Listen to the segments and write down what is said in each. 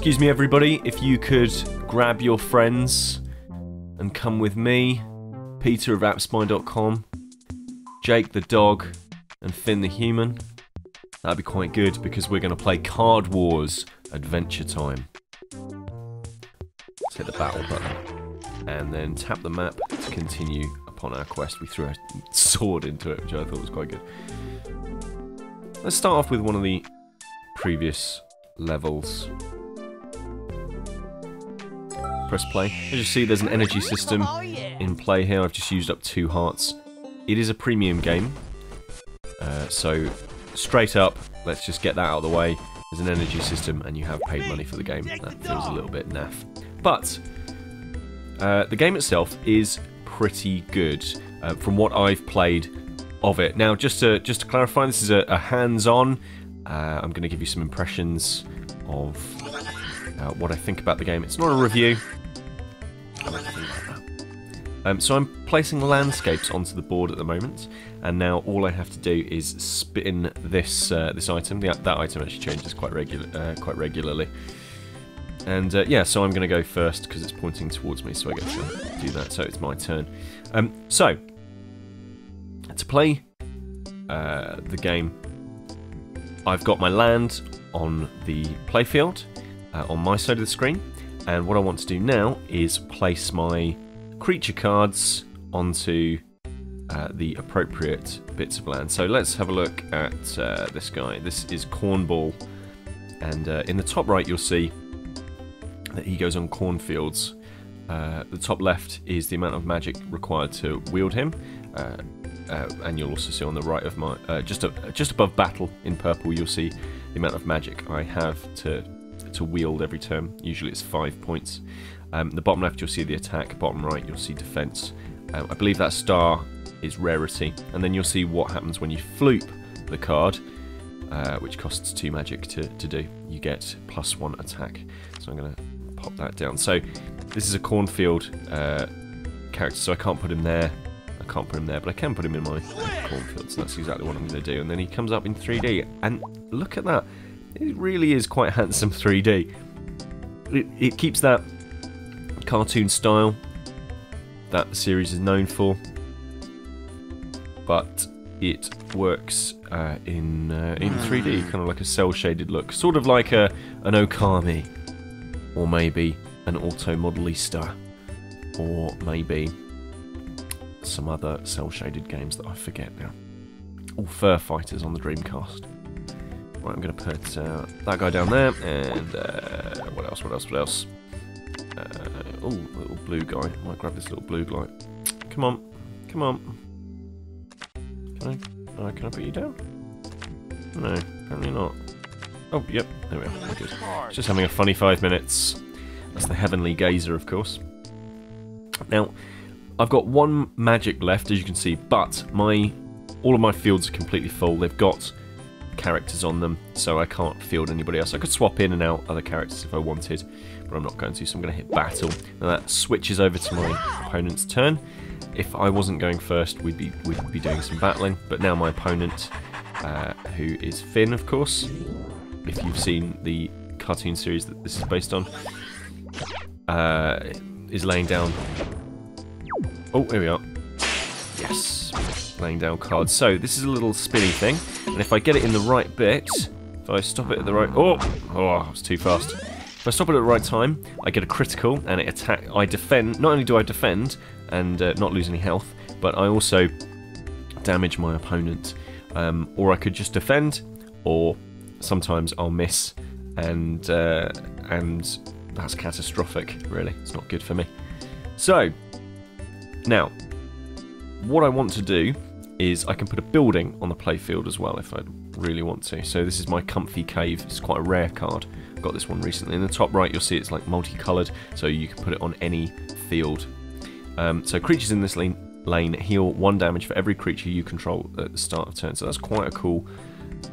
Excuse me everybody, if you could grab your friends and come with me, Peter of appspine.com, Jake the dog, and Finn the human. That'd be quite good because we're going to play Card Wars Adventure Time. Let's hit the battle button and then tap the map to continue upon our quest. We threw a sword into it, which I thought was quite good. Let's start off with one of the previous levels. Press play. As you see, there's an energy system in play here. I've just used up 2 hearts. It is a premium game, so straight up, let's just get that out of the way. There's an energy system, and you have paid money for the game. That feels a little bit naff. But the game itself is pretty good from what I've played of it. Now, just to clarify, this is a hands-on. I'm going to give you some impressions of what I think about the game. It's not a review. So I'm placing landscapes onto the board at the moment, and now all I have to do is spin this this item. That item actually changes quite regularly. And yeah, so I'm going to go first because it's pointing towards me, so I get to do that. So it's my turn. So to play the game, I've got my land on the playfield on my side of the screen, and what I want to do now is place my creature cards onto the appropriate bits of land. So let's have a look at this guy. This is Cornball, and in the top right you'll see that he goes on cornfields. The top left is the amount of magic required to wield him, and you'll also see on the right of my just above battle in purple, you'll see the amount of magic I have to wield every turn. Usually it's 5 points. The bottom left you'll see the attack, bottom right you'll see defense. I believe that star is rarity, and then you'll see what happens when you floop the card, which costs 2 magic to do. You get +1 attack. So I'm going to pop that down. So this is a cornfield character, so I can't put him there. I can't put him there, but I can put him in my cornfield, so that's exactly what I'm going to do. And then he comes up in 3D, and look at that. It really is quite handsome 3D. It keeps that cartoon style that the series is known for, but it works in 3D, kind of like a cel-shaded look, sort of like an Okami, or maybe an Auto Modelista, or maybe some other cel-shaded games that I forget now. All Fur Fighters on the Dreamcast. Right, I'm going to put that guy down there, and what else? Oh, little blue guy. I might grab this little blue guy. Come on. Can I put you down? No, apparently not. Oh, yep, there we are. We're good. Just having a funny 5 minutes. That's the Heavenly Gazer, of course. Now, I've got 1 magic left, as you can see, but all of my fields are completely full. They've got characters on them, so I can't field anybody else. I could swap in and out other characters if I wanted, but I'm not going to, so I'm going to hit battle. Now that switches over to my opponent's turn. If I wasn't going first, we'd be doing some battling, but now my opponent, who is Finn, of course, if you've seen the cartoon series that this is based on, is laying down. Oh, here we are. Yes, laying down cards. So this is a little spinny thing, and if I get it in the right bit, if I stop it at the right... Oh, I was too fast. If I stop it at the right time, I get a critical, and I defend. Not only do I defend and not lose any health, but I also damage my opponent. Or I could just defend, or sometimes I'll miss, and that's catastrophic, really. It's not good for me. So, now, what I want to do is I can put a building on the playfield as well if I really want to. So this is my Comfy Cave. It's quite a rare card. I've got this one recently. In the top right, you'll see it's like multicoloured, so you can put it on any field. So creatures in this lane heal 1 damage for every creature you control at the start of turn. So that's quite a cool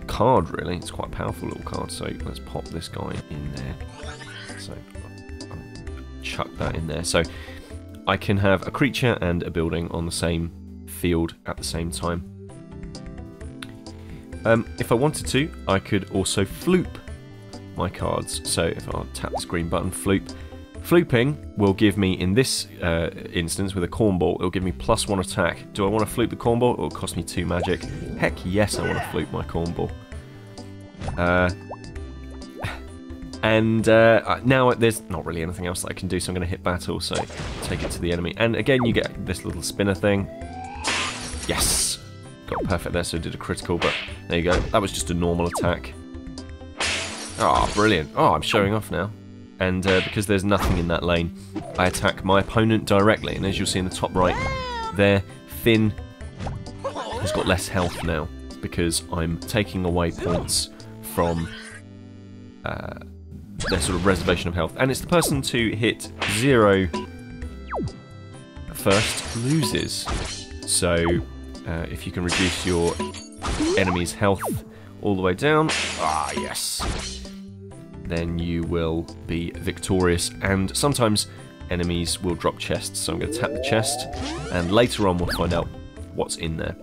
card, really. It's quite a powerful little card. So let's pop this guy in there. So I'll chuck that in there. So I can have a creature and a building on the same field at the same time. If I wanted to, I could also floop my cards. So if I tap this green button, floop. Flooping will give me, in this instance with a cornball, it'll give me +1 attack. Do I want to floop the cornball? It'll cost me 2 magic. Heck yes, I want to floop my cornball. Now there's not really anything else that I can do, so I'm going to hit battle, so take it to the enemy. And again, you get this little spinner thing. Yes! Got perfect there, so I did a critical, but there you go. That was just a normal attack. Oh, brilliant. Oh, I'm showing off now. And because there's nothing in that lane, I attack my opponent directly. And as you'll see in the top right, there, Finn has got less health now, because I'm taking away points from their sort of reservation of health. And it's the person to hit 0 first loses. So if you can reduce your enemy's health all the way down, yes, then you will be victorious. And sometimes enemies will drop chests, so I'm going to tap the chest, and later on we'll find out what's in there.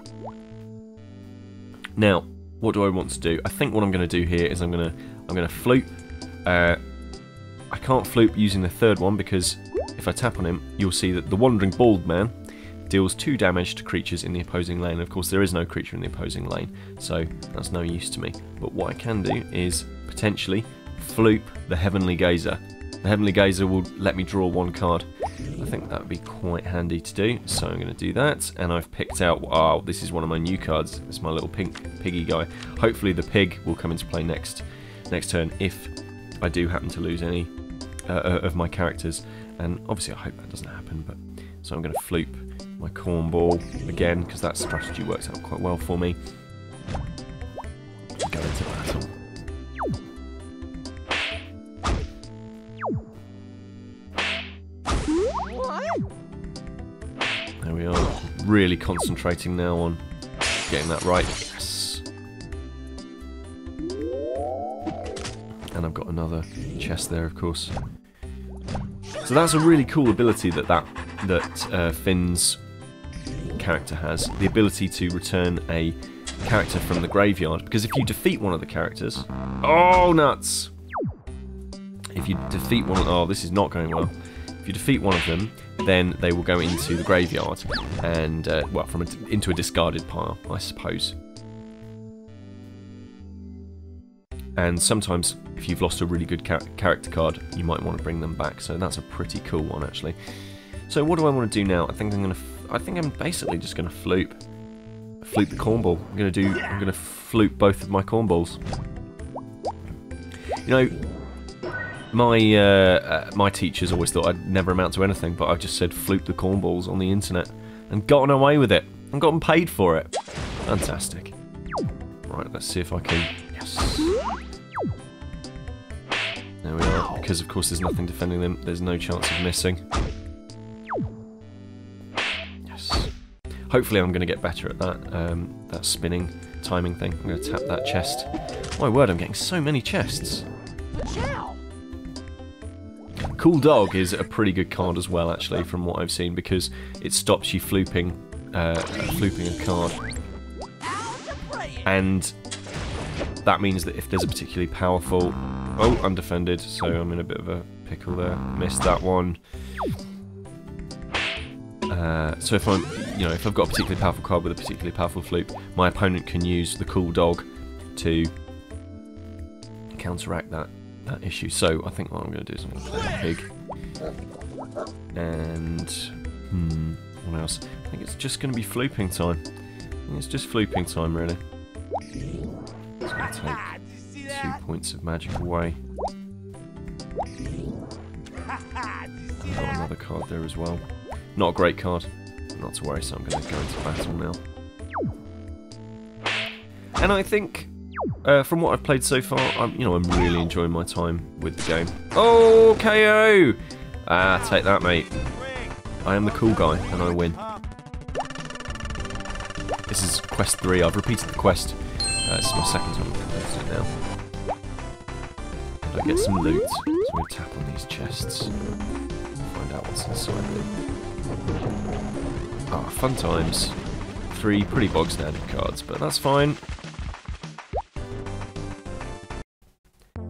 Now, what do I want to do? I think what I'm going to do here is I'm going to floop. I can't floop using the third one, because if I tap on him, you'll see that the Wandering Bald Man deals 2 damage to creatures in the opposing lane. Of course, there is no creature in the opposing lane, so that's no use to me. But what I can do is potentially floop the Heavenly Gazer. The Heavenly Gazer will let me draw 1 card. I think that would be quite handy to do, so I'm going to do that. And I've picked out, oh, this is one of my new cards. It's my little pink piggy guy. Hopefully the pig will come into play next turn if I do happen to lose any of my characters. And obviously I hope that doesn't happen, but so I'm going to floop my cornball again, because that strategy works out quite well for me. Go into battle. There we are. Really concentrating now on getting that right. Yes. And I've got another chest there, of course. So that's a really cool ability that Finn's character has. The ability to return a character from the graveyard. Because if you defeat one of the characters... Oh, nuts! If you defeat one... Oh, this is not going well. If you defeat one of them, then they will go into the graveyard and, well, into a discarded pile, I suppose. And sometimes, if you've lost a really good character card, you might want to bring them back. So that's a pretty cool one, actually. So what do I want to do now? I think I'm basically just going to floop the cornball. I'm going to floop both of my cornballs. You know, my teachers always thought I'd never amount to anything, but I've just said floop the cornballs on the internet and gotten away with it and gotten paid for it. Fantastic. Right, let's see if I can. Yes. There we are. Because of course there's nothing defending them. There's no chance of missing. Yes. Hopefully I'm going to get better at that spinning timing thing. I'm going to tap that chest. My word, I'm getting so many chests. Cool Dog is a pretty good card as well, actually, from what I've seen, because it stops you flooping a card. And that means that if there's a particularly powerful... Oh, undefended, so I'm in a bit of a pickle there. Missed that one. So if I've got a particularly powerful card with a particularly powerful floop, my opponent can use the Cool Dog to counteract that issue. So I think what I'm going to do is I'm going to play the pig. And what else? I think it's just going to be flooping time. It's just flooping time, really. It's going to take 2 points of magic away. I've got another card there as well. Not a great card, not to worry, so I'm going to go into battle now. And I think, from what I've played so far, I'm really enjoying my time with the game. Oh, KO! Ah, take that, mate. I am the cool guy, and I win. This is quest 3. I've repeated the quest. This is my second time I've completed it now. And I get some loot, so I'm going to tap on these chests. Find out what's inside them. Ah, fun times. 3 pretty bog standard cards, but that's fine.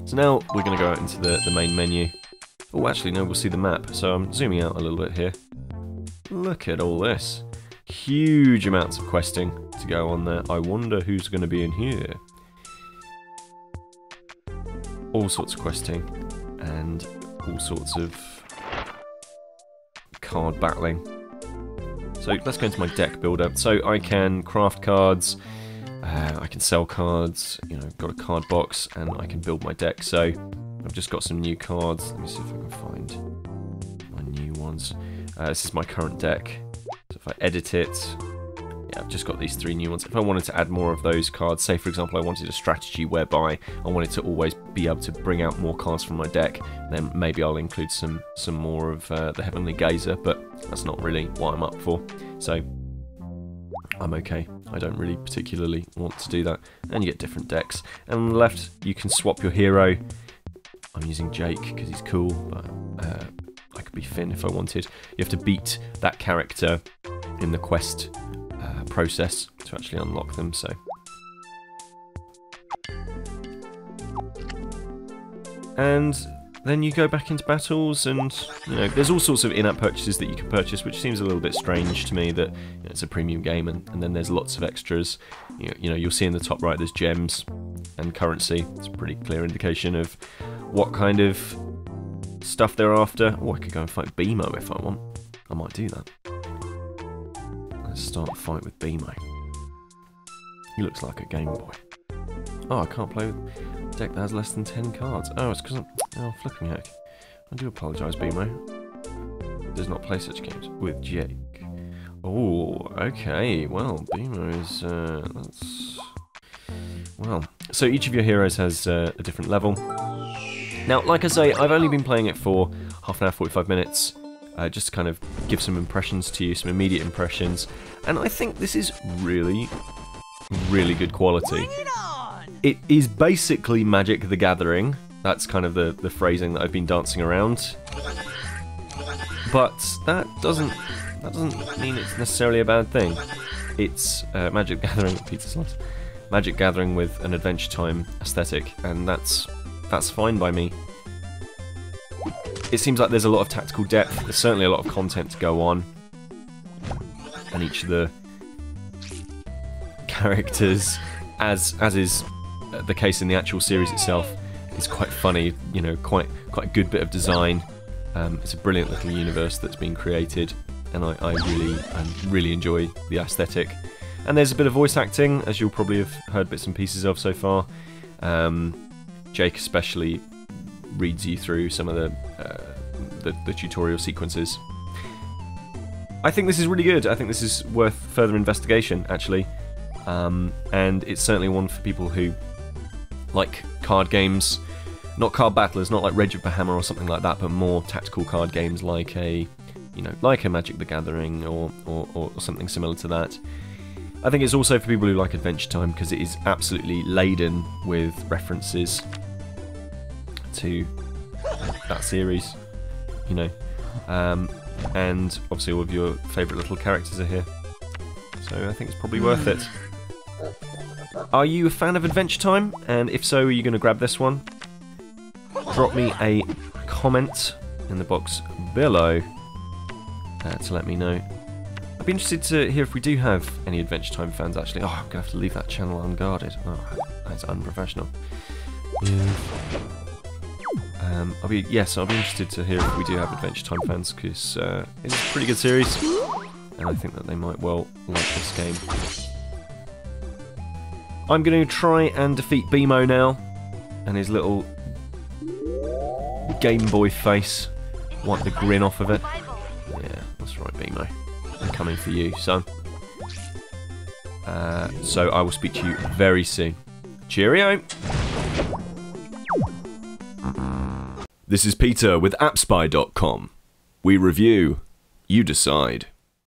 It's So now we're going to go out into the main menu. Oh, actually, no, we'll see the map. So I'm zooming out a little bit here. Look at all this. Huge amounts of questing to go on there. I wonder who's going to be in here. All sorts of questing and all sorts of card battling. So let's go into my deck builder. So I can craft cards, I can sell cards, you know, I've got a card box, and I can build my deck. So I've just got some new cards. Let me see if I can find my new ones. This is my current deck. So if I edit it, yeah, I've just got these 3 new ones. If I wanted to add more of those cards, say for example I wanted a strategy whereby I wanted to always be able to bring out more cards from my deck, then maybe I'll include some more of the Heavenly Gazer, but that's not really what I'm up for. So I'm okay. I don't really particularly want to do that. And you get different decks. And on the left, you can swap your hero. I'm using Jake because he's cool, but I could be Finn if I wanted. You have to beat that character in the quest process to actually unlock them. So and then you go back into battles, and you know there's all sorts of in-app purchases that you can purchase, which seems a little bit strange to me that you know, it's a premium game, and then there's lots of extras. You know, you'll see in the top right there's gems and currency. It's a pretty clear indication of what kind of stuff they're after. Oh, I could go and fight BMO if I want. I might do that. Let's start a fight with BMO. He looks like a Game Boy. Oh, I can't play with a deck that has less than 10 cards. Oh, it's because I'm... Oh, flipping heck. I do apologise, BMO. Does not play such games with Jake. Oh, okay. Well, BMO is... that's... Well, so each of your heroes has a different level. Now, like I say, I've only been playing it for half an hour, 45 minutes, just to kind of give some impressions to you, some immediate impressions, and I think this is really, really good quality. It is basically Magic the Gathering. That's kind of the phrasing that I've been dancing around. But that doesn't mean it's necessarily a bad thing. It's Magic the Gathering, pizza slice. Magic Gathering with an Adventure Time aesthetic, and that's fine by me. It seems like there's a lot of tactical depth. There's certainly a lot of content to go on, and each of the characters, as is the case in the actual series itself, is quite funny. You know, quite a good bit of design. It's a brilliant little universe that's been created, and I really enjoy the aesthetic. And there's a bit of voice acting, as you'll probably have heard bits and pieces of so far. Jake especially reads you through some of the tutorial sequences. I think this is really good. I think this is worth further investigation, actually. And it's certainly one for people who like card games, not card battlers, not like Rage of Bahammer or something like that, but more tactical card games like a Magic the Gathering or something similar to that. I think it's also for people who like Adventure Time, because it is absolutely laden with references to that series, you know, and obviously all of your favourite little characters are here, so I think it's probably worth it. Are you a fan of Adventure Time? And if so, are you going to grab this one? Drop me a comment in the box below to let me know. I'd be interested to hear if we do have any Adventure Time fans, actually. Oh, I'm going to have to leave that channel unguarded. Oh, that's unprofessional. Yeah. I'll be interested to hear if we do have Adventure Time fans, because it's a pretty good series, and I think that they might well like this game. I'm going to try and defeat BMO now, and his little Game Boy face. Wipe the grin off of it. Yeah, that's right, BMO. I'm coming for you, son. So I will speak to you very soon. Cheerio! This is Peter with AppSpy.com. We review, you decide.